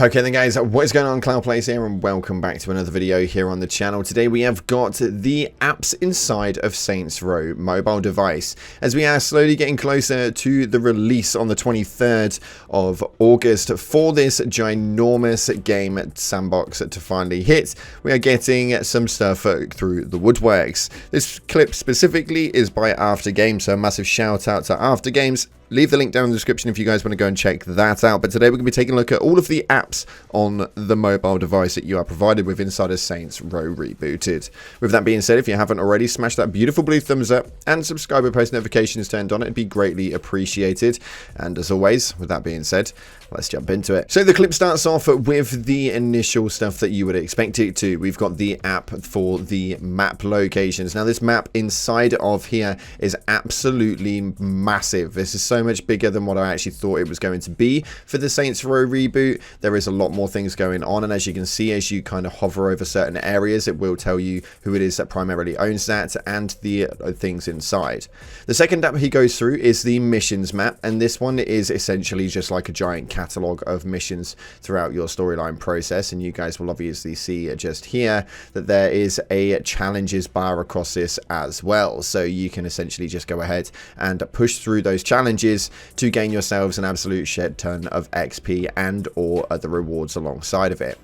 Okay then guys, what is going on? Cloud Plays here and welcome back to another video here on the channel. Today we have got the apps inside of Saints Row mobile device as we are slowly getting closer to the release on the 23rd of August for this ginormous game sandbox to finally hit. We are getting some stuff through the woodworks. This clip specifically is by After Games, so a massive shout out to After Games. Leave the link down in the description if you guys want to go and check that out. But today we're going to be taking a look at all of the apps on the mobile device that you are provided with inside of Saints Row Rebooted. With that being said, if you haven't already, smash that beautiful blue thumbs up and subscribe with post notifications turned on. It'd be greatly appreciated. And as always, with that being said, let's jump into it. So the clip starts off with the initial stuff that you would expect it to. We've got the app for the map locations. Now this map inside of here is absolutely massive. This is so much bigger than what I actually thought it was going to be for the Saints Row reboot. There is a lot more things going on, and as you can see, as you kind of hover over certain areas, it will tell you who it is that primarily owns that and the things inside. The second app he goes through is the missions map, and this one is essentially just like a giant catalogue of missions throughout your storyline process, and you guys will obviously see just here that there is a challenges bar across this as well, so you can essentially just go ahead and push through those challenges to gain yourselves an absolute shit ton of XP and or other rewards alongside of it.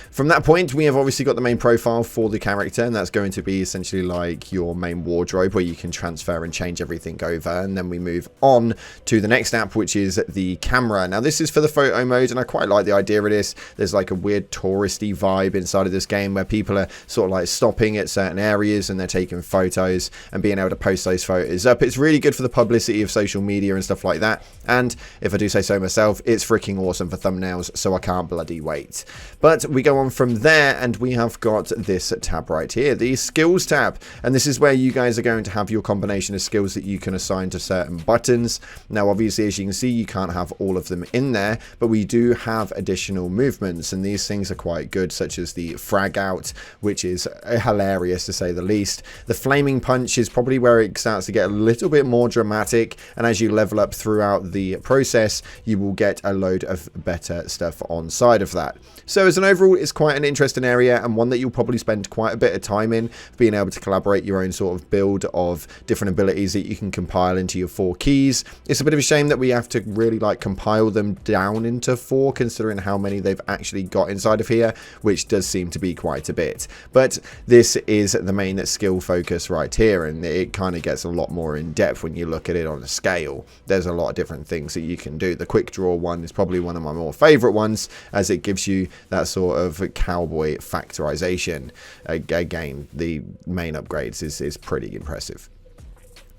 From that point, we have obviously got the main profile for the character, and that's going to be essentially like your main wardrobe where you can transfer and change everything over. And then we move on to the next app, which is the camera. Now this is for the photo mode, and I quite like the idea of this. There's like a weird touristy vibe inside of this game where people are sort of like stopping at certain areas and they're taking photos and being able to post those photos up. It's really good for the publicity of social media and stuff like that. And if I do say so myself, it's freaking awesome for thumbnails, so I can't bloody wait. But we go on from there and we have got this tab right here, the skills tab, and this is where you guys are going to have your combination of skills that you can assign to certain buttons. Now obviously, as you can see, you can't have all of them in there, but we do have additional movements, and these things are quite good, such as the frag out, which is hilarious to say the least. The flaming punch is probably where it starts to get a little bit more dramatic, and as you level up throughout the process, you will get a load of better stuff on side of that. So as an overall, it's quite an interesting area, and one that you'll probably spend quite a bit of time in, being able to collaborate your own sort of build of different abilities that you can compile into your 4 keys. It's a bit of a shame that we have to really like compile them down into 4, considering how many they've actually got inside of here, which does seem to be quite a bit. But this is the main skill focus right here, and it kind of gets a lot more in depth when you look at it on a scale. There's a lot of different things that you can do. The quick draw one is probably one of my more favorite ones, as it gives you that sort of cowboy factorization. Again, the main upgrades is pretty impressive.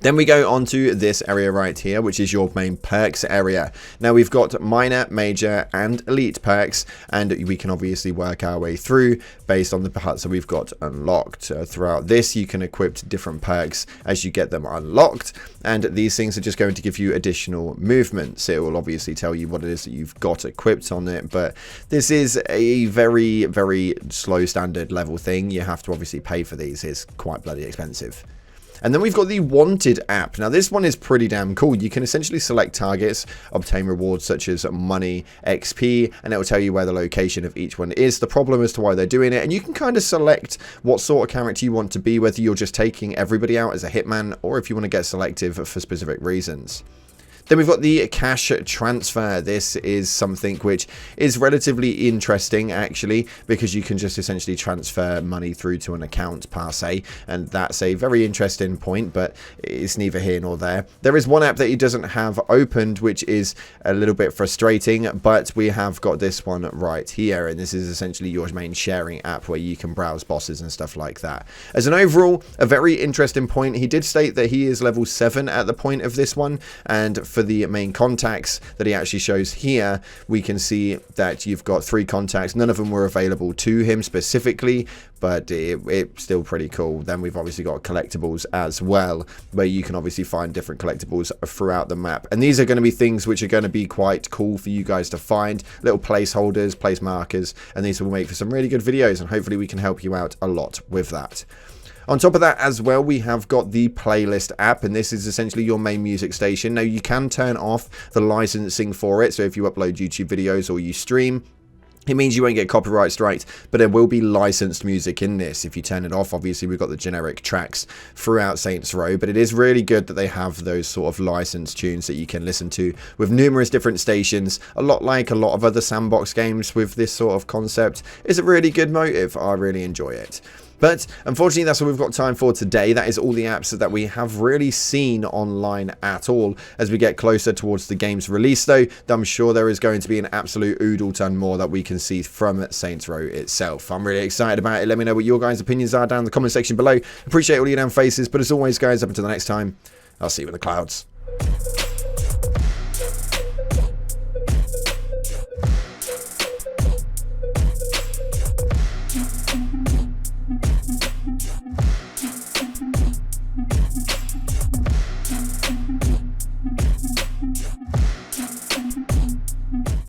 Then we go on to this area right here, which is your main perks area. Now we've got minor, major and elite perks, and we can obviously work our way through based on the parts that we've got unlocked. Throughout this, you can equip different perks as you get them unlocked, and these things are just going to give you additional movements. It will obviously tell you what it is that you've got equipped on it, but this is a very, very slow standard level thing. You have to obviously pay for these. It's quite bloody expensive. And then we've got the Wanted app. Now this one is pretty damn cool. You can essentially select targets, obtain rewards such as money, XP, and it will tell you where the location of each one is, the problem as to why they're doing it, and you can kind of select what sort of character you want to be, whether you're just taking everybody out as a hitman or if you want to get selective for specific reasons. Then we've got the cash transfer. This is something which is relatively interesting actually, because you can just essentially transfer money through to an account per se, and that's a very interesting point, but it's neither here nor there. There is one app that he doesn't have opened, which is a little bit frustrating, but we have got this one right here, and this is essentially your main sharing app where you can browse bosses and stuff like that. As an overall, a very interesting point. He did state that he is level 7 at the point of this one, and for the main contacts that he actually shows here, we can see that you've got 3 contacts. None of them were available to him specifically, but it's still pretty cool. Then we've obviously got collectibles as well, where you can obviously find different collectibles throughout the map, and these are going to be things which are going to be quite cool for you guys to find, little placeholders, place markers, and these will make for some really good videos, and hopefully we can help you out a lot with that. On top of that as well, we have got the playlist app, and this is essentially your main music station. Now you can turn off the licensing for it, so if you upload YouTube videos or you stream, It means you won't get copyright strikes, but there will be licensed music in this. If you turn it off, obviously we've got the generic tracks throughout Saints Row, but it is really good that they have those sort of licensed tunes that you can listen to with numerous different stations. A lot like a lot of other sandbox games with this sort of concept. It's a really good motive. I really enjoy it. But unfortunately, that's all we've got time for today. That is all the apps that we have really seen online at all. As we get closer towards the game's release, though, I'm sure there is going to be an absolute oodle ton more that we can see from Saints Row itself. I'm really excited about it. Let me know what your guys' opinions are down in the comment section below. Appreciate all your damn faces. But as always, guys, up until the next time, I'll see you in the clouds.